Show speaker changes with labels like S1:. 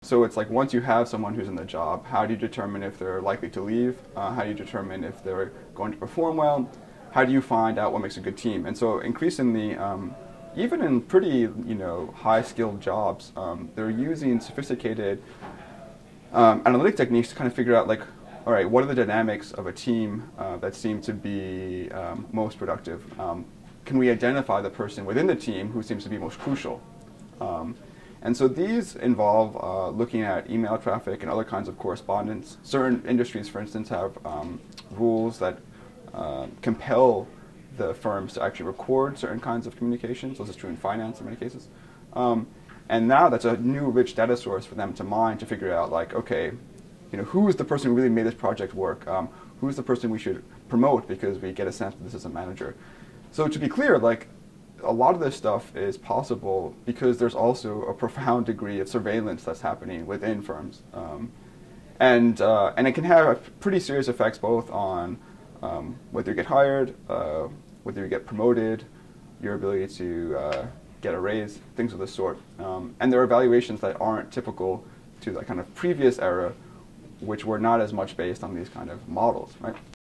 S1: So it's like once you have someone who's in the job, how do you determine if they're likely to leave? How do you determine if they're going to perform well? How do you find out what makes a good team? And so increasingly, even in pretty high-skilled jobs, they're using sophisticated analytic techniques to kind of figure out like, all right, what are the dynamics of a team that seem to be most productive? Can we identify the person within the team who seems to be most crucial? And so these involve looking at email traffic and other kinds of correspondence. Certain industries, for instance, have rules that compel the firms to actually record certain kinds of communications. This is true in finance in many cases. And now that's a new rich data source for them to mine to figure out, like, okay, who is the person who really made this project work? Who's the person we should promote because we get a sense that this is a manager? So to be clear, like, a lot of this stuff is possible because there's also a profound degree of surveillance that's happening within firms. And it can have pretty serious effects both on whether you get hired, whether you get promoted, your ability to get a raise, things of this sort. And there are evaluations that aren't typical to that kind of previous era, which were not as much based on these kind of models, right?